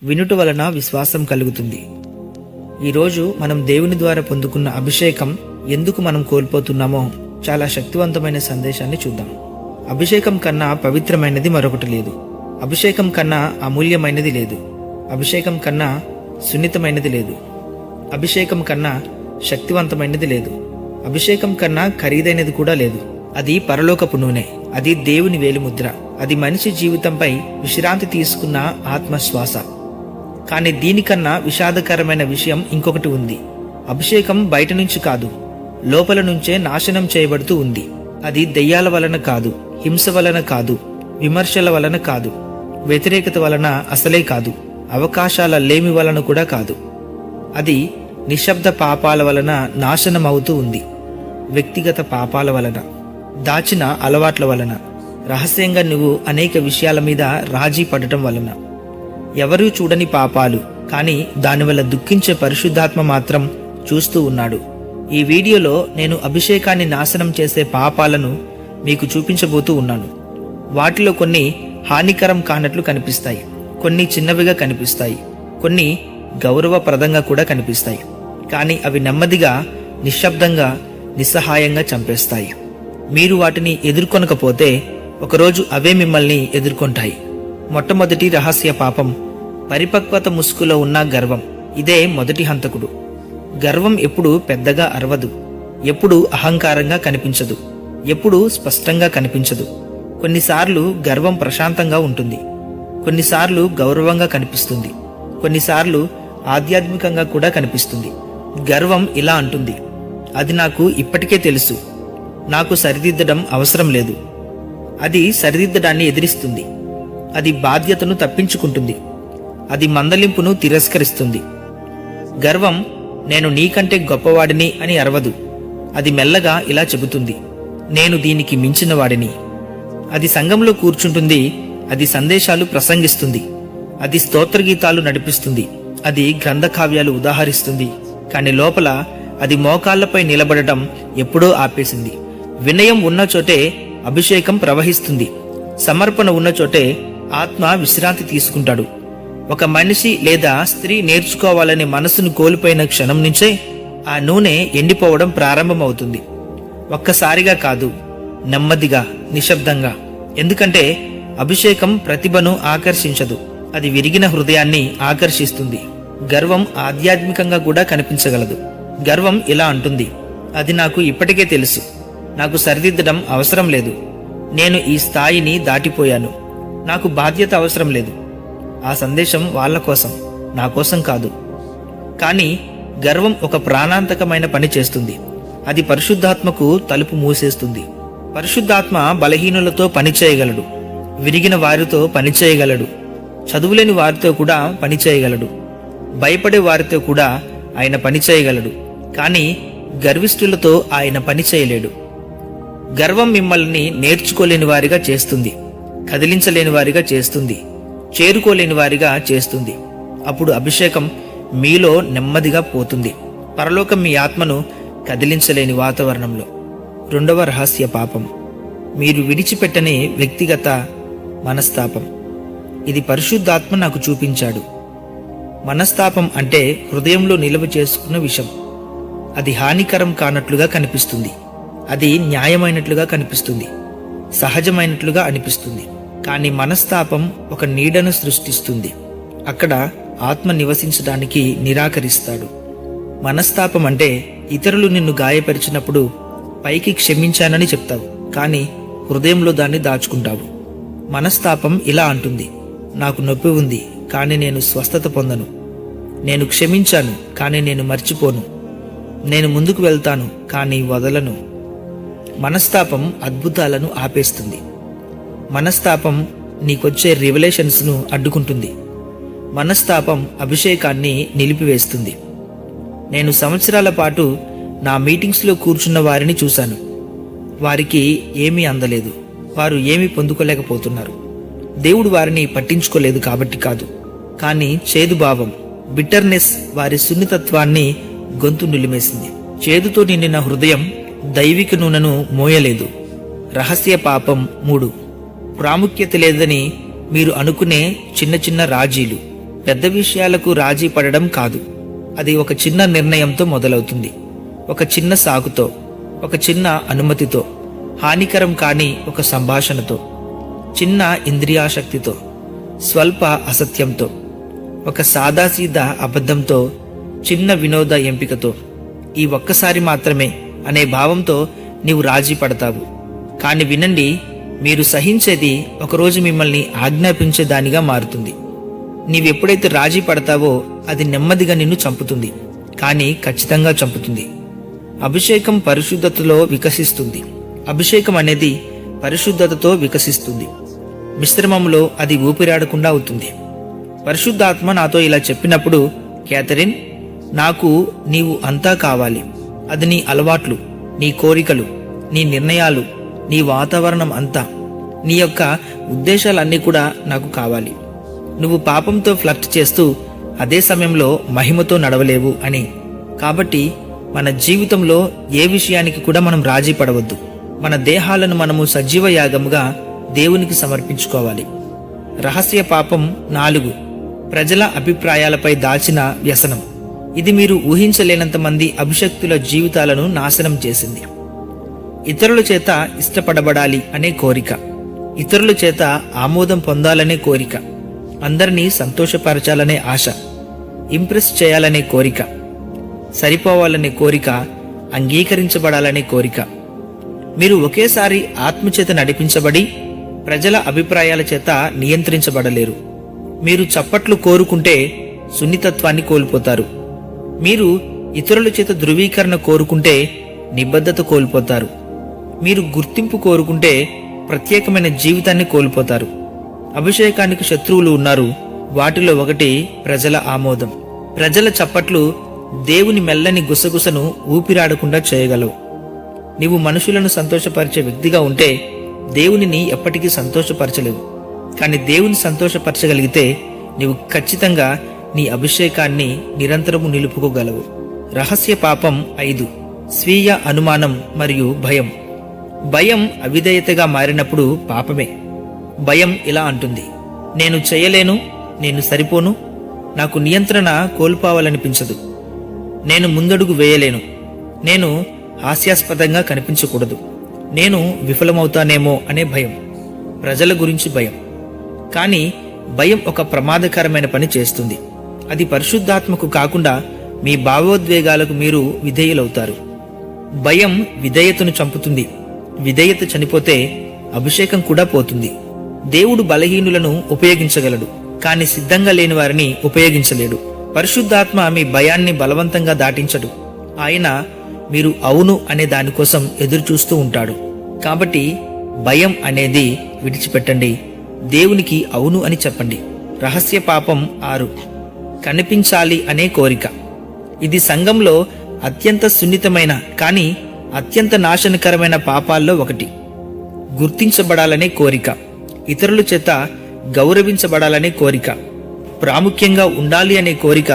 వినుట వలన విశ్వాసం కలుగుతుంది. ఈరోజు మనం దేవుని ద్వారా పొందుకున్న అభిషేకం ఎందుకు మనం కోల్పోతున్నామో చాలా శక్తివంతమైన సందేశాన్ని చూద్దాం. అభిషేకం కన్నా పవిత్రమైనది మరొకటి లేదు. అభిషేకం కన్నా అమూల్యమైనది లేదు. అభిషేకం కన్నా సున్నితమైనది లేదు. అభిషేకం కన్నా శక్తివంతమైనది లేదు. అభిషేకం కన్నా ఖరీదైనది కూడా లేదు. అది పరలోకపు నూనె. అది దేవుని వేలిముద్ర. అది మనిషి జీవితంపై విశ్రాంతి తీసుకున్న ఆత్మశ్వాస. కానీ దీనికన్నా విషాదకరమైన విషయం ఇంకొకటి ఉంది. అభిషేకం బయట నుంచి కాదు, లోపల నుంచే నాశనం చేయబడుతూ ఉంది. అది దెయ్యాల వలన కాదు, హింస వలన కాదు, విమర్శల వలన కాదు, వ్యతిరేకత వలన అసలే కాదు, అవకాశాల లేమి వలన కూడా కాదు. అది నిశ్శబ్ద పాపాల వలన నాశనం అవుతూ ఉంది. వ్యక్తిగత పాపాల వలన, దాచిన అలవాట్ల వలన, రహస్యంగా నువ్వు అనేక విషయాల మీద రాజీ పడటం వలన. ఎవరూ చూడని పాపాలు, కానీ దానివల్ల దుఃఖించే పరిశుద్ధాత్మ మాత్రం చూస్తూ ఉన్నాడు. ఈ వీడియోలో నేను అభిషేకాన్ని నాశనం చేసే పాపాలను మీకు చూపించబోతూ ఉన్నాను. వాటిలో కొన్ని హానికరం కానట్లు కనిపిస్తాయి, కొన్ని చిన్నవిగా కనిపిస్తాయి, కొన్ని గౌరవప్రదంగా కూడా కనిపిస్తాయి. కానీ అవి నెమ్మదిగా, నిశ్శబ్దంగా, నిస్సహాయంగా చంపేస్తాయి. మీరు వాటిని ఎదుర్కొనకపోతే ఒకరోజు అవే మిమ్మల్ని ఎదుర్కొంటాయి. మొట్టమొదటి రహస్య పాపం పరిపక్వత ముసుగులో ఉన్న గర్వం. ఇదే మొదటి హంతకుడు. గర్వం ఎప్పుడు పెద్దగా అరవదు, ఎప్పుడు అహంకారంగా కనిపించదు, ఎప్పుడు స్పష్టంగా కనిపించదు. కొన్నిసార్లు గర్వం ప్రశాంతంగా ఉంటుంది, కొన్నిసార్లు గౌరవంగా కనిపిస్తుంది, కొన్నిసార్లు ఆధ్యాత్మికంగా కూడా కనిపిస్తుంది. గర్వం ఇలా అంటుంది, అది నాకు ఇప్పటికే తెలుసు, నాకు సరిదిద్దడం అవసరం లేదు. అది సరిదిద్దడాన్ని ఎదిరిస్తుంది. అది బాధ్యతను తప్పించుకుంటుంది. అది మందలింపును తిరస్కరిస్తుంది. గర్వం నేను నీకంటే గొప్పవాడిని అని అరవదు. అది మెల్లగా ఇలా చెబుతుంది, నేను దీనికి మించిన వాడిని. అది సంఘంలో కూర్చుంటుంది, అది సందేశాలు ప్రసంగిస్తుంది, అది స్తోత్రగీతాలు నడిపిస్తుంది, అది గ్రంథకావ్యాలు ఉదాహరిస్తుంది. కానీ లోపల అది మోకాళ్లపై నిలబడటం ఎప్పుడో ఆపేసింది. వినయం ఉన్న చోటే అభిషేకం ప్రవహిస్తుంది. సమర్పణ ఉన్న చోటే ఆత్మ విశ్రాంతి తీసుకుంటాడు. ఒక మనిషి లేదా స్త్రీ నేర్చుకోవాలనే మనసును కోల్పోయిన క్షణం నుంచే ఆ నూనె ఎండిపోవడం ప్రారంభమవుతుంది. ఒక్కసారిగా కాదు, నెమ్మదిగా, నిశ్శబ్దంగా. ఎందుకంటే అభిషేకం ప్రతిభను ఆకర్షించదు, అది విరిగిన హృదయాన్ని ఆకర్షిస్తుంది. గర్వం ఆధ్యాత్మికంగా కూడా కనిపించగలదు. గర్వం ఇలా అంటుంది, అది నాకు ఇప్పటికే తెలుసు, నాకు సరిదిద్దడం అవసరం లేదు, నేను ఈ స్థాయిని దాటిపోయాను, నాకు బాధ్యత అవసరం లేదు. ఆ సందేశం వాళ్ళ కోసం, నా కోసం కాదు. కానీ గర్వం ఒక ప్రాణాంతకమైన పని చేస్తుంది. అది పరిశుద్ధాత్మకు తలుపు మూసేస్తుంది. పరిశుద్ధాత్మ బలహీనులతో పనిచేయగలడు, విరిగిన వారితో పనిచేయగలడు, చదువులేని వారితో కూడా పనిచేయగలడు, భయపడే వారితో కూడా ఆయన పనిచేయగలడు. కానీ గర్విష్ఠులతో ఆయన పని చేయలేడు. గర్వం మిమ్మల్ని నేర్చుకోలేని వారిగా చేస్తుంది, కదిలించలేని వారిగా చేస్తుంది, చేరుకోలేని వారిగా చేస్తుంది. అప్పుడు అభిషేకం మీలో నెమ్మదిగా పోతుంది. పరలోకం మీ ఆత్మను కదిలించలేని వాతావరణంలో. రెండవ రహస్య పాపం మీరు విడిచిపెట్టని వ్యక్తిగత మనస్తాపం. ఇది పరిశుద్ధాత్మ నాకు చూపించాడు. మనస్తాపం అంటే హృదయంలో నిల్వ చేసుకున్న విషం. అది హానికరం కానట్లుగా కనిపిస్తుంది, అది న్యాయమైనట్లుగా కనిపిస్తుంది, సహజమైనట్లుగా అనిపిస్తుంది. కానీ మనస్తాపం ఒక నీడను సృష్టిస్తుంది. అక్కడ ఆత్మ నివసించడానికి నిరాకరిస్తాడు. మనస్తాపం అంటే ఇతరులు నిన్ను గాయపరిచినప్పుడు పైకి క్షమించానని చెప్తావు, కానీ హృదయంలో దాన్ని దాచుకుంటావు. మనస్తాపం ఇలా అంటుంది, నాకు నొప్పి ఉంది, కానీ నేను స్వస్థత పొందను. నేను క్షమించాను, కానీ నేను మర్చిపోను. నేను ముందుకు వెళ్తాను, కానీ వదలను. మనస్తాపం అద్భుతాలను ఆపేస్తుంది. మనస్తాపం నీకొచ్చే రివలేషన్స్ను అడ్డుకుంటుంది. మనస్తాపం అభిషేకాన్ని నిలిపివేస్తుంది. నేను సంవత్సరాల పాటు నా మీటింగ్స్లో కూర్చున్న వారిని చూశాను. వారికి ఏమీ అందలేదు, వారు ఏమీ పొందుకోలేకపోతున్నారు. దేవుడు వారిని పట్టించుకోలేదు కాబట్టి కాదు, కానీ చేదుభావం, బిట్టర్నెస్ వారి సున్నితత్వాన్ని గొంతు నిలిమేసింది. చేదుతో నిండిన హృదయం దైవిక నూనెను మోయలేదు. రహస్య పాపం 3. ప్రాముఖ్యత లేదని మీరు అనుకునే చిన్న చిన్న రాజీలు. పెద్ద విషయాలకు రాజీ పడడం కాదు. అది ఒక చిన్న నిర్ణయంతో మొదలవుతుంది. ఒక చిన్న సాకుతో, ఒక చిన్న అనుమతితో, హానికరం కాని ఒక సంభాషణతో, చిన్న ఇంద్రియాశక్తితో, స్వల్ప అసత్యంతో, ఒక సాదాసీదా అబద్ధంతో, చిన్న వినోద ఎంపికతో, ఈ ఒక్కసారి మాత్రమే అనే భావంతో నీవు రాజీ పడతావు. కాని వినండి, మీరు సహించేది ఒకరోజు మిమ్మల్ని ఆజ్ఞాపించేదానిగా మారుతుంది. నీవెప్పుడైతే రాజీ పడతావో అది నెమ్మదిగా నిన్ను చంపుతుంది, కానీ ఖచ్చితంగా చంపుతుంది. అభిషేకం పరిశుద్ధతలో వికసిస్తుంది. అభిషేకం అనేది పరిశుద్ధతతో వికసిస్తుంది. మిశ్రమంలో అది ఊపిరాడకుండా అవుతుంది. పరిశుద్ధాత్మ నాతో ఇలా చెప్పినప్పుడు, క్యాథరిన్, నాకు నీవు అంతా కావాలి. అది నీ అలవాట్లు, నీ కోరికలు, నీ నిర్ణయాలు, నీ వాతావరణం అంతా, నీ యొక్క ఉద్దేశాలన్నీ కూడా నాకు కావాలి. నువ్వు పాపంతో ఫ్లర్ట్ చేస్తూ అదే సమయంలో మహిమతో నడవలేవు అని. కాబట్టి మన జీవితంలో ఏ విషయానికి కూడా మనం రాజీ పడవద్దు. మన దేహాలను మనము సజీవ యాగముగా దేవునికి సమర్పించుకోవాలి. రహస్య పాపం 4. ప్రజల అభిప్రాయాలపై దాచిన వ్యసనం. ఇది మీరు ఊహించలేనంత మంది అభిషక్తుల జీవితాలను నాశనం చేసింది. ఇతరుల చేత ఇష్టపడబడాలి అనే కోరిక, ఇతరుల చేత ఆమోదం పొందాలనే కోరిక, అందరినీ సంతోషపరచాలనే ఆశ, ఇంప్రెస్ చేయాలనే కోరిక, సరిపోవాలనే కోరిక, అంగీకరించబడాలనే కోరిక. మీరు ఒకేసారి ఆత్మచేత నడిపించబడి ప్రజల అభిప్రాయాల చేత నియంత్రించబడలేరు. మీరు చప్పట్లు కోరుకుంటే సున్నితత్వాన్ని కోల్పోతారు. మీరు ఇతరుల చేత ధృవీకరణ కోరుకుంటే నిబద్ధత కోల్పోతారు. మీరు గుర్తింపు కోరుకుంటే ప్రత్యేకమైన జీవితాన్ని కోల్పోతారు. అభిషేకానికి శత్రువులు ఉన్నారు. వాటిలో ఒకటి ప్రజల ఆమోదం. ప్రజల చప్పట్లు దేవుని మెల్లని గుసగుసను ఊపిరాడకుండా చేయగలవు. నీవు మనుషులను సంతోషపరిచే వ్యక్తిగా ఉంటే దేవునిని ఎప్పటికీ సంతోషపరచలేవు. కానీ దేవుని సంతోషపరచగలిగితే నీవు ఖచ్చితంగా నీ అభిషేకాన్ని నిరంతరము నిలుపుకోగలవు. రహస్య పాపం 5. స్వీయ అనుమానం మరియు భయం. భయం అవిధేయతగా మారినప్పుడు పాపమే. భయం ఇలా అంటుంది, నేను చేయలేను, నేను సరిపోను, నాకు నియంత్రణ కోల్పోవాలనిపించదు, నేను ముందడుగు వేయలేను, నేను హాస్యాస్పదంగా కనిపించకూడదు, నేను విఫలమవుతానేమో అనే భయం. ప్రజల గురించి భయం. కానీ భయం ఒక ప్రమాదకరమైన పని చేస్తుంది. అది పరిశుద్ధాత్మకు కాకుండా మీ భావోద్వేగాలకు మీరు విధేయులవుతారు. భయం విధేయతను చంపుతుంది. విధేయత చనిపోతే అభిషేకం కూడా పోతుంది. దేవుడు బలహీనులను ఉపయోగించగలడు, కానీ సిద్ధంగా లేని వారిని ఉపయోగించలేడు. పరిశుద్ధాత్మ మీ భయాన్ని బలవంతంగా దాటించడు. ఆయన మీరు అవును అనే దానికోసం ఎదురు చూస్తూ ఉంటాడు. కాబట్టి భయం అనేది విడిచిపెట్టండి. దేవునికి అవును అని చెప్పండి. రహస్య పాపం 6. కనిపించాలి అనే కోరిక. ఇది సంఘంలో అత్యంత సున్నితమైన కానీ అత్యంత నాశనకరమైన పాపాల్లో ఒకటి. గుర్తించబడాలనే కోరిక, ఇతరుల చేత గౌరవించబడాలనే కోరిక, ప్రాముఖ్యంగా ఉండాలి అనే కోరిక,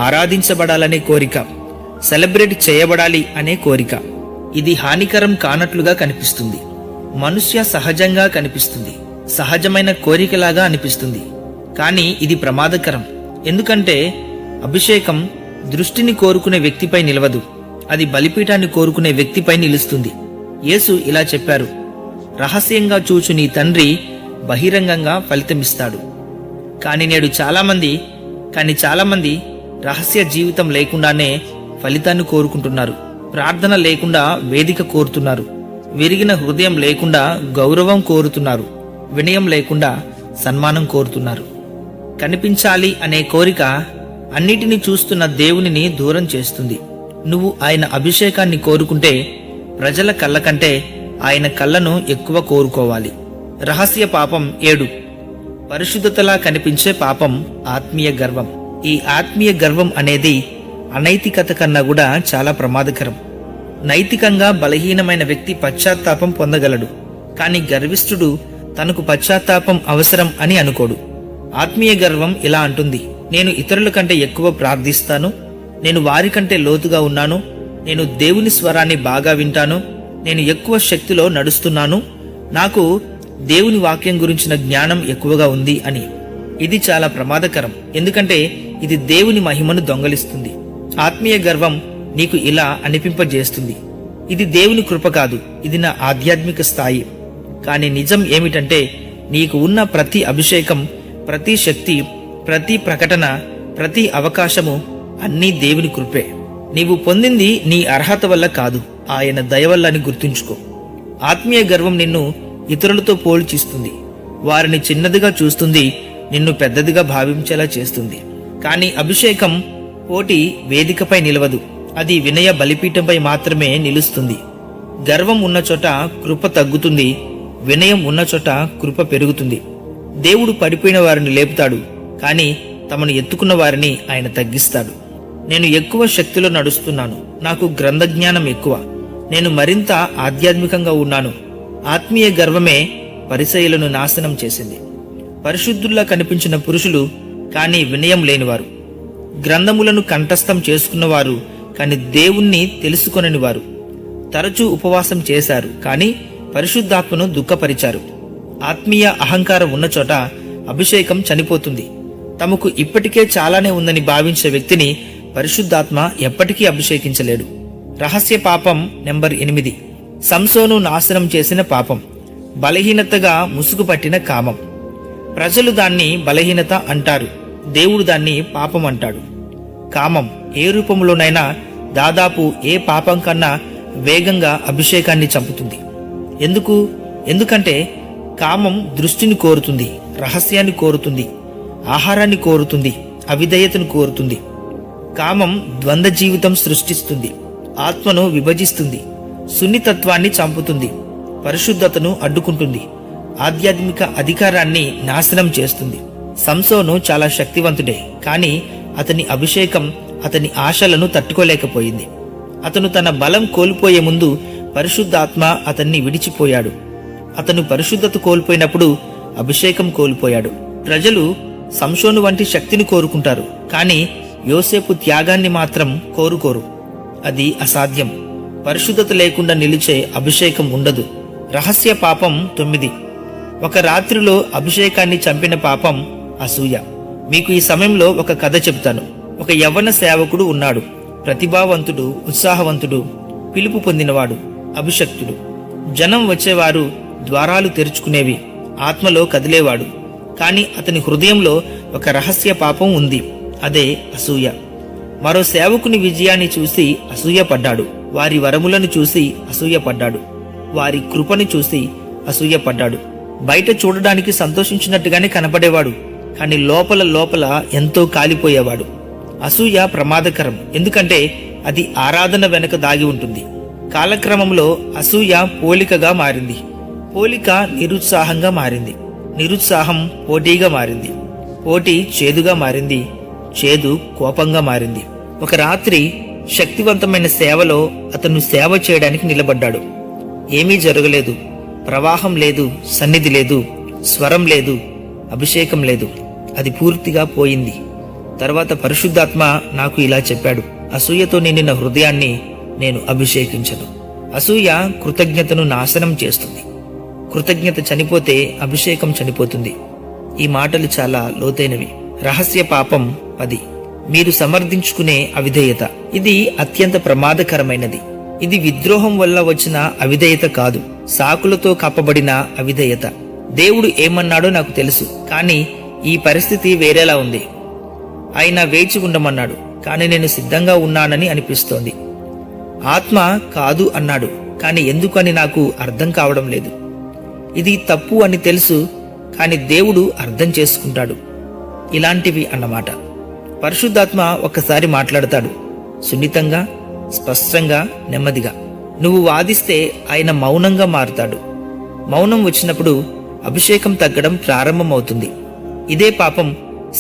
ఆరాధించబడాలనే కోరిక, సెలబ్రేట్ చేయబడాలి అనే కోరిక. ఇది హానికరం కానట్లుగా కనిపిస్తుంది. మనుష్య సహజంగా కనిపిస్తుంది, సహజమైన కోరికలాగా అనిపిస్తుంది. కానీ ఇది ప్రమాదకరం. ఎందుకంటే అభిషేకం దృష్టిని కోరుకునే వ్యక్తిపై నిలవదు, అది బలిపీఠాన్ని కోరుకునే వ్యక్తిపై నిలుస్తుంది. యేసు ఇలా చెప్పారు, రహస్యంగా చూచు నీ తండ్రి బహిరంగంగా ఫలితమిస్తాడు. కానీ నేడు చాలామంది రహస్య జీవితం లేకుండానే ఫలితాన్ని కోరుకుంటున్నారు. ప్రార్థన లేకుండా వేదిక కోరుతున్నారు. విరిగిన హృదయం లేకుండా గౌరవం కోరుతున్నారు. వినయం లేకుండా సన్మానం కోరుతున్నారు. కనిపించాలి అనే కోరిక అన్నిటినీ చూస్తున్న దేవునిని దూరం చేస్తుంది. నువ్వు ఆయన అభిషేకాన్ని కోరుకుంటే ప్రజల కళ్ళ కంటే ఆయన కళ్ళను ఎక్కువ కోరుకోవాలి. రహస్య పాపం 7. పరిశుద్ధతలా కనిపించే పాపం ఆత్మీయ గర్వం. ఈ ఆత్మీయ గర్వం అనేది అనైతికత కన్నా కూడా చాలా ప్రమాదకరం. నైతికంగా బలహీనమైన వ్యక్తి పశ్చాత్తాపం పొందగలడు, కానీ గర్విష్ఠుడు తనకు పశ్చాత్తాపం అవసరం అని అనుకోడు. ఆత్మీయ గర్వం ఇలా అంటుంది, నేను ఇతరుల కంటే ఎక్కువ ప్రార్థిస్తాను, నేను వారికంటే లోతుగా ఉన్నాను, నేను దేవుని స్వరాన్ని బాగా వింటాను, నేను ఎక్కువ శక్తిలో నడుస్తున్నాను, నాకు దేవుని వాక్యం గురించిన జ్ఞానం ఎక్కువగా ఉంది అని. ఇది చాలా ప్రమాదకరం, ఎందుకంటే ఇది దేవుని మహిమను దొంగలిస్తుంది. ఆత్మీయ గర్వం నీకు ఇలా అనిపింపజేస్తుంది, ఇది దేవుని కృప కాదు, ఇది నా ఆధ్యాత్మిక స్థాయి. కానీ నిజం ఏమిటంటే నీకు ఉన్న ప్రతి అభిషేకం, ప్రతి శక్తి, ప్రతి ప్రకటన, ప్రతి అవకాశము అన్నీ దేవుని కృపే. నీవు పొందింది నీ అర్హత వల్ల కాదు, ఆయన దయ వల్ల అని గుర్తుంచుకో. ఆత్మీయ గర్వం నిన్ను ఇతరులతో పోల్చిస్తుంది, వారిని చిన్నదిగా చూస్తుంది, నిన్ను పెద్దదిగా భావించేలా చేస్తుంది. కానీ అభిషేకం పోటీ వేదికపై నిలవదు, అది వినయ బలిపీఠంపై మాత్రమే నిలుస్తుంది. గర్వం ఉన్న చోట కృప తగ్గుతుంది, వినయం ఉన్న చోట కృప పెరుగుతుంది. దేవుడు పడిపోయిన వారిని లేపుతాడు, కానీ తమను ఎత్తుకున్న వారిని ఆయన తగ్గిస్తాడు. నేను ఎక్కువ శక్తిలో నడుస్తున్నాను, నాకు గ్రంథజ్ఞానం ఎక్కువ, నేను మరింత ఆధ్యాత్మికంగా ఉన్నాను. ఆత్మీయ గర్వమే పరిసయ్యులను నాశనం చేసింది. పరిశుద్ధుల్లా కనిపించిన పురుషులు కానీ వినయం లేనివారు, గ్రంథములను కంఠస్థం చేసుకున్నవారు కానీ దేవుణ్ణి తెలుసుకొనని వారు. తరచూ ఉపవాసం చేశారు కానీ పరిశుద్ధాత్మను దుఃఖపరిచారు. ఆత్మీయ అహంకారం ఉన్న చోట అభిషేకం చనిపోతుంది. తమకు ఇప్పటికే చాలానే ఉందని భావించే వ్యక్తిని పరిశుద్ధాత్మ ఎప్పటికీ అభిషేకించలేడు. రహస్య పాపం నెంబర్ 8. సంసోను నాశనం చేసిన పాపం, బలహీనతగా ముసుగు పట్టిన కామం. ప్రజలు దాన్ని బలహీనత అంటారు, దేవుడు దాన్ని పాపం అంటాడు. కామం ఏ రూపంలోనైనా దాదాపు ఏ పాపం కన్నా వేగంగా అభిషేకాన్ని చంపుతుంది. ఎందుకంటే కామం దృష్టిని కోరుతుంది, రహస్యాన్ని కోరుతుంది, ఆహారాన్ని కోరుతుంది, అవిధేయతను కోరుతుంది. కామం ద్వంద్వ జీవితం సృష్టిస్తుంది, ఆత్మను విభజిస్తుంది, సున్నితత్వాన్ని చంపుతుంది, పరిశుద్ధతను అడ్డుకుంటుంది, ఆధ్యాత్మిక అధికారాన్ని నాశనం చేస్తుంది. సంసోను చాలా శక్తివంతుడే, కానీ అతని అభిషేకం అతని ఆశలను తట్టుకోలేకపోయింది. అతను తన బలం కోల్పోయే ముందు పరిశుద్ధాత్మ అతన్ని విడిచిపోయాడు. అతను పరిశుద్ధత కోల్పోయినప్పుడు అభిషేకం కోల్పోయాడు. ప్రజలు సంసోను వంటి శక్తిని కోరుకుంటారు, కానీ యోసేపు త్యాగాన్ని మాత్రం కోరుకోరు. అది అసాధ్యం. పరిశుద్ధత లేకుండా నిలిచే అభిషేకం ఉండదు. రహస్య పాపం 9. ఒక రాత్రిలో అభిషేకాన్ని చంపిన పాపం అసూయ. మీకు ఈ సమయంలో ఒక కథ చెబుతాను. ఒక యవ్వన సేవకుడు ఉన్నాడు. ప్రతిభావంతుడు, ఉత్సాహవంతుడు, పిలుపు పొందినవాడు, అభిషక్తుడు. జనం వచ్చేవారు, ద్వారాలు తెరుచుకునేవి, ఆత్మలో కదిలేవాడు. కాని అతని హృదయంలో ఒక రహస్య పాపం ఉంది, అదే అసూయ. మరో సేవకుని విజయాన్ని చూసి అసూయపడ్డాడు, వారి వరములను చూసి అసూయపడ్డాడు, వారి కృపను చూసి అసూయపడ్డాడు. బయట చూడడానికి సంతోషించినట్టుగానే కనపడేవాడు, కాని లోపల లోపల ఎంతో కాలిపోయేవాడు. అసూయ ప్రమాదకరం, ఎందుకంటే అది ఆరాధన వెనుక దాగి ఉంటుంది. కాలక్రమంలో అసూయ పోలికగా మారింది, పోలిక నిరుత్సాహంగా మారింది, నిరుత్సాహం పోటీగా మారింది, పోటీ చేదుగా మారింది, చేదు కోపంగా మారింది. ఒక రాత్రి శక్తివంతమైన సేవలో అతను సేవ చేయడానికి నిలబడ్డాడు. ఏమీ జరగలేదు, ప్రవాహం లేదు, సన్నిధి లేదు, స్వరం లేదు, అభిషేకం లేదు. అది పూర్తిగా పోయింది. తర్వాత పరిశుద్ధాత్మ నాకు ఇలా చెప్పాడు, అసూయతో నిండిన హృదయాన్ని నేను అభిషేకించను. అసూయ కృతజ్ఞతను నాశనం చేస్తుంది. కృతజ్ఞత చనిపోతే అభిషేకం చనిపోతుంది. ఈ మాటలు చాలా లోతైనవి. రహస్య పాపం 10. మీరు సమర్థించుకునే అవిధేయత. ఇది అత్యంత ప్రమాదకరమైనది. ఇది విద్రోహం వల్ల వచ్చిన అవిధేయత కాదు, సాకులతో కప్పబడిన అవిధేయత. దేవుడు ఏమన్నాడో నాకు తెలుసు, కానీ ఈ పరిస్థితి వేరేలా ఉంది. ఆయన వేచి ఉండమన్నాడు, కానీ నేను సిద్ధంగా ఉన్నానని అనిపిస్తోంది. ఆత్మ కాదు అన్నాడు, కానీ ఎందుకని నాకు అర్థం కావడం లేదు. ఇది తప్పు అని తెలుసు, కానీ దేవుడు అర్థం చేసుకుంటాడు. ఇలాంటివి అన్నమాట. పరిశుద్ధాత్మ ఒక్కసారి మాట్లాడతాడు, సున్నితంగా, స్పష్టంగా, నెమ్మదిగా. నువ్వు వాదిస్తే ఆయన మౌనంగా మారుతాడు. మౌనం వచ్చినప్పుడు అభిషేకం తగ్గడం ప్రారంభమవుతుంది. ఇదే పాపం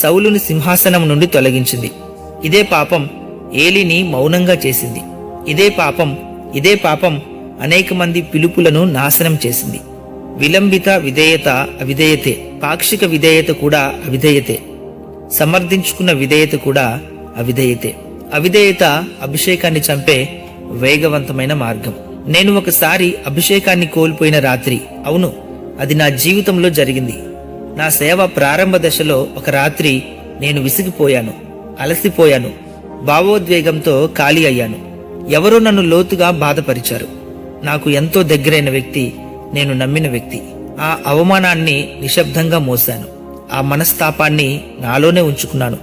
సౌలుని సింహాసనం నుండి తొలగించింది. ఇదే పాపం ఏలీని మౌనంగా చేసింది. ఇదే పాపం అనేక మంది పిలుపులను నాశనం చేసింది. విలంబిత విధేయత అవిధేయతే, పాక్షిక విధేయత కూడా అవిధేయతే, సమర్థించుకున్న విధేయత కూడా అవిధేయతే. అవిధేయత అభిషేకాన్ని చంపే వేగవంతమైన మార్గం. నేను ఒకసారి అభిషేకాన్ని కోల్పోయిన రాత్రి, అవును, అది నా జీవితంలో జరిగింది. నా సేవ ప్రారంభ దశలో ఒక రాత్రి నేను విసిగిపోయాను, అలసిపోయాను, భావోద్వేగంతో ఖాళీ అయ్యాను. ఎవరో నన్ను లోతుగా బాధపరిచారు. నాకు ఎంతో దగ్గరైన వ్యక్తి, నేను నమ్మిన వ్యక్తి. ఆ అవమానాన్ని నిశ్శబ్దంగా మోశాను. ఆ మనస్తాపాన్ని నాలోనే ఉంచుకున్నాను.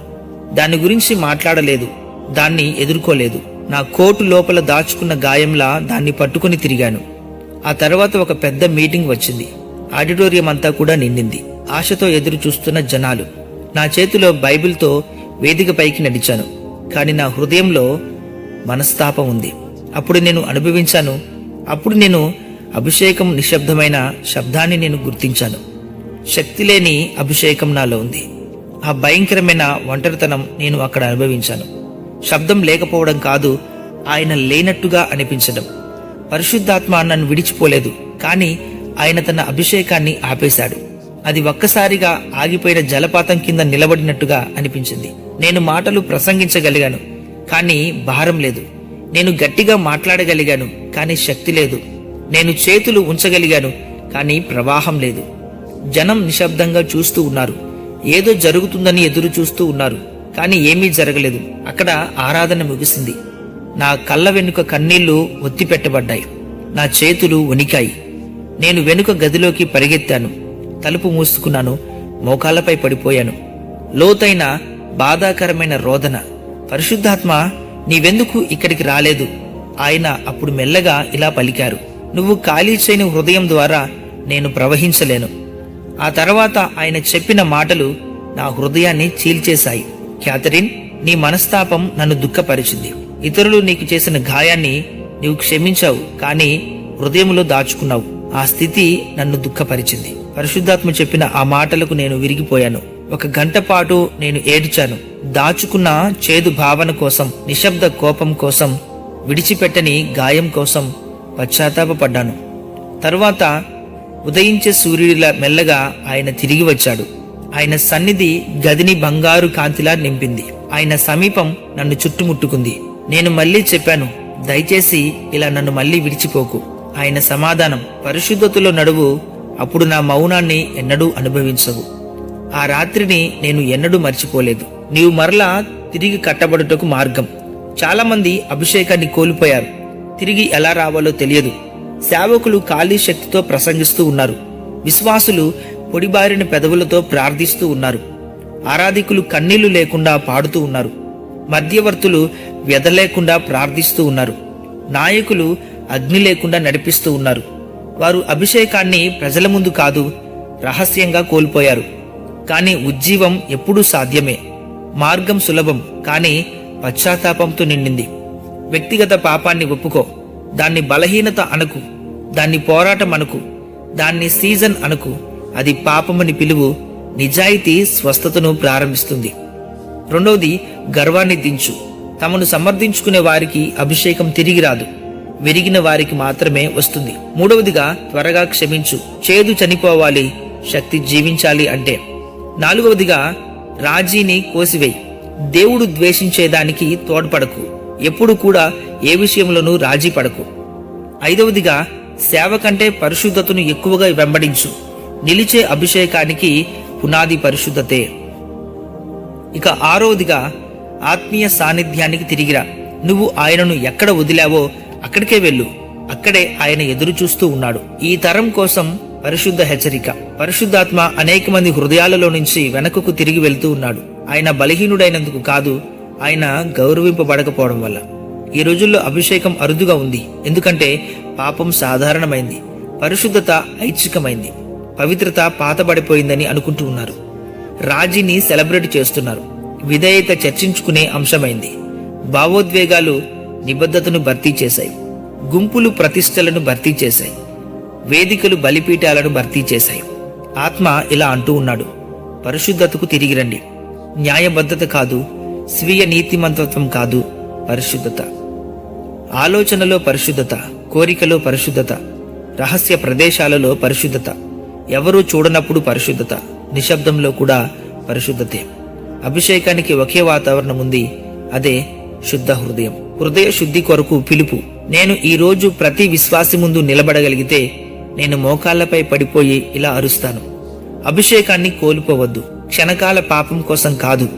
దాని గురించి మాట్లాడలేదు, దాన్ని ఎదుర్కోలేదు. నా కోటు లోపల దాచుకున్న గాయంలా దాన్ని పట్టుకుని తిరిగాను. ఆ తర్వాత ఒక పెద్ద మీటింగ్ వచ్చింది. ఆడిటోరియం అంతా కూడా నిండింది. ఆశతో ఎదురు చూస్తున్న జనాలు. నా చేతిలో బైబిల్తో వేదిక పైకి నడిచాను. కానీ నా హృదయంలో మనస్తాపం ఉంది. అప్పుడు నేను అనుభవించాను. అప్పుడు నేను అభిషేకం నిశ్శబ్దమైన శబ్దాన్ని నేను గుర్తించాను. శక్తి లేని అభిషేకం నాలో ఉంది. ఆ భయంకరమైన ఒంటరితనం నేను అక్కడ అనుభవించాను. శబ్దం లేకపోవడం కాదు, ఆయన లేనట్టుగా అనిపించడం. పరిశుద్ధాత్మ నన్ను విడిచిపోలేదు, కానీ ఆయన తన అభిషేకాన్ని ఆపేశాడు. అది ఒక్కసారిగా ఆగిపోయిన జలపాతం కింద నిలబడినట్టుగా అనిపించింది. నేను మాటలు ప్రసంగించగలిగాను, కానీ భారం లేదు. నేను గట్టిగా మాట్లాడగలిగాను, కానీ శక్తి లేదు. నేను చేతులు ఉంచగలిగాను, కానీ ప్రవాహం లేదు. జనం నిశ్శబ్దంగా చూస్తూ ఉన్నారు. ఏదో జరుగుతుందని ఎదురు చూస్తూ ఉన్నారు, కానీ ఏమీ జరగలేదు. అక్కడ ఆరాధన ముగిసింది. నా కళ్ళ వెనుక కన్నీళ్లు ఒత్తిపెట్టబడ్డాయి. నా చేతులు వణికాయి. నేను వెనుక గదిలోకి పరిగెత్తాను. తలుపు మూసుకున్నాను. మోకాళ్లపై పడిపోయాను. లోతైన బాధాకరమైన రోదన. పరిశుద్ధాత్మ, నీవెందుకు ఇక్కడికి రాలేదు? ఆయన అప్పుడు మెల్లగా ఇలా పలికారు, నువ్వు ఖాళీ చేయని హృదయం ద్వారా నేను ప్రవహించలేను. ఆ తర్వాత ఆయన చెప్పిన మాటలు నా హృదయాన్ని చీల్చేశాయి. క్యాథరిన్, నీ మనస్తాపం నన్ను దుఃఖపరిచింది. ఇతరులు నీకు చేసిన గాయాన్ని నీవు క్షమించావు, కానీ హృదయంలో దాచుకున్నావు. ఆ స్థితి నన్ను దుఃఖపరిచింది. పరిశుద్ధాత్మ చెప్పిన ఆ మాటలకు నేను విరిగిపోయాను. 1 గంట పాటు నేను ఏడ్చాను. దాచుకున్న చేదు భావన కోసం, నిశ్శబ్ద కోపం కోసం, విడిచిపెట్టని గాయం కోసం పశ్చాత్తాపపడ్డాను. తరువాత ఉదయించే సూర్యుడిలా మెల్లగా ఆయన తిరిగి వచ్చాడు. ఆయన సన్నిధి గదిని బంగారు కాంతిలా నింపింది. ఆయన సమీపం నన్ను చుట్టుముట్టుకుంది. నేను మళ్ళీ చెప్పాను, దయచేసి ఇలా నన్ను మళ్ళీ విడిచిపోకు. ఆయన సమాధానం, పరిశుద్ధతలో నడువు, అప్పుడు నా మౌనాన్ని ఎన్నడూ అనుభవించవు. ఆ రాత్రిని నేను ఎన్నడూ మర్చిపోలేదు. నీవు మరలా తిరిగి కట్టబడుటకు మార్గం. చాలా మంది అభిషేకాన్ని కోల్పోయారు. తిరిగి ఎలా రావాలో తెలియదు. సేవకులు ఖాళీ శక్తితో ప్రసంగిస్తూ ఉన్నారు. విశ్వాసులు పొడిబారిన పెదవులతో ప్రార్థిస్తూ ఉన్నారు. ఆరాధికులు కన్నీళ్లు లేకుండా పాడుతూ ఉన్నారు. మధ్యవర్తులు వ్యధ లేకుండా ప్రార్థిస్తూ ఉన్నారు. నాయకులు అగ్ని లేకుండా నడిపిస్తూ ఉన్నారు. వారు అభిషేకాన్ని ప్రజల ముందు కాదు, రహస్యంగా కోల్పోయారు. కానీ ఉజ్జీవం ఎప్పుడూ సాధ్యమే. మార్గం సులభం, కానీ పశ్చాత్తాపంతో నిండింది. వ్యక్తిగత పాపాన్ని ఒప్పుకో. దాన్ని బలహీనత అనకు. దాన్ని పోరాటం అనుకు. దాన్ని సీజన్ అనుకు. అది పాపమని పిలువు. నిజాయితీ స్వస్థతను ప్రారంభిస్తుంది. 2వది, గర్వాన్ని దించు. తమను సమర్థించుకునే వారికి అభిషేకం తిరిగి రాదు, విరిగిన వారికి మాత్రమే వస్తుంది. 3వదిగా, త్వరగా క్షమించు. చేదు చనిపోవాలి, శక్తి జీవించాలి అంటే. 4వదిగా, రాజీని కోసివేయి. దేవుడు ద్వేషించేదానికి తోడ్పడకు. ఎప్పుడు కూడా ఏ విషయంలోనూ రాజీ పడకు. 5వదిగా, సేవ కంటే పరిశుద్ధతను ఎక్కువగా వెంబడించు. నిలిచే అభిషేకానికి పునాది పరిశుద్ధతే. ఇక 6వదిగా, ఆత్మీయ సాన్నిధ్యానికి తిరిగిరా. నువ్వు ఆయనను ఎక్కడ వదిలావో అక్కడికే వెళ్ళు. అక్కడే ఆయన ఎదురు చూస్తూ ఉన్నాడు. ఈ తరం కోసం పరిశుద్ధ హెచ్చరిక. పరిశుద్ధాత్మ అనేక మంది హృదయాలలో నుంచి వెనకకు తిరిగి వెళ్తూ ఉన్నాడు. ఆయన బలహీనుడైనందుకు కాదు, ఆయన గౌరవింపబడకపోవడం వల్ల. ఈ రోజుల్లో అభిషేకం అరుదుగా ఉంది, ఎందుకంటే పాపం సాధారణమైంది, పరిశుద్ధత ఐచ్ఛికమైంది, పవిత్రత పాతబడిపోయిందని అనుకుంటూ ఉన్నారు. రాజీని సెలబ్రేట్ చేస్తున్నారు. విధేయత చర్చించుకునే అంశమైంది. భావోద్వేగాలు నిబద్ధతను భర్తీ చేశాయి. గుంపులు ప్రతిష్టలను భర్తీ చేశాయి. వేదికలు బలిపీఠాలను భర్తీ చేశాయి. ఆత్మ ఇలా అంటూ ఉన్నాడు, పరిశుద్ధతకు తిరిగి రండి. న్యాయబద్ధత కాదు, స్వీయ నీతిమంతత్వం కాదు, పరిశుద్ధత. ఆలోచనలో పరిశుద్ధత, కోరికలో పరిశుద్ధత, రహస్య ప్రదేశాలలో పరిశుద్ధత, ఎవరూ చూడనప్పుడు పరిశుద్ధత, నిశ్శబ్దంలో కూడా పరిశుద్ధతే. అభిషేకానికి ఒకే వాతావరణం ఉంది, అదే శుద్ధ హృదయం. హృదయ శుద్ధి కొరకు పిలుపు. నేను ఈ రోజు ప్రతి విశ్వాసి ముందు నిలబడగలిగితే నేను మోకాళ్లపై పడిపోయి ఇలా అరుస్తాను, అభిషేకాన్ని కోల్పోవద్దు. క్షణకాల పాపం కోసం కాదు.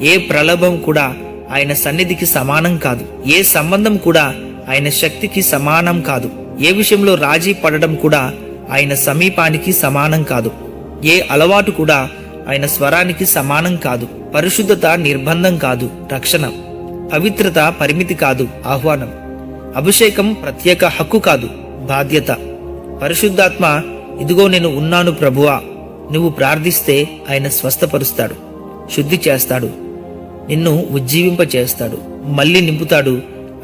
ఏ ప్రలోభం కూడా ఆయన సన్నిధికి సమానం కాదు. ఏ సంబంధం కూడా ఆయన శక్తికి సమానం కాదు. ఏ విషయంలో రాజీ పడడం కూడా ఆయన సమీపానికి సమానం కాదు. ఏ అలవాటు కూడా ఆయన స్వరానికి సమానం కాదు. పరిశుద్ధత నిర్బంధం కాదు, రక్షణ. పవిత్రత పరిమితి కాదు, ఆహ్వానం. అభిషేకం ప్రత్యేక హక్కు కాదు, బాధ్యత. పరిశుద్ధాత్మ, ఇదిగో నేను ఉన్నాను ప్రభువా. నువ్వు ప్రార్థిస్తే ఆయన స్వస్థపరుస్తాడు, శుద్ధి చేస్తాడు, నిన్ను ఉజ్జీవింపచేస్తాడు, మళ్ళీ నింపుతాడు.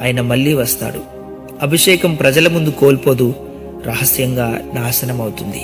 ఆయన మళ్ళీ వస్తాడు. అభిషేకం ప్రజల ముందు కోల్పోదు, రహస్యంగా నాశనమవుతుంది.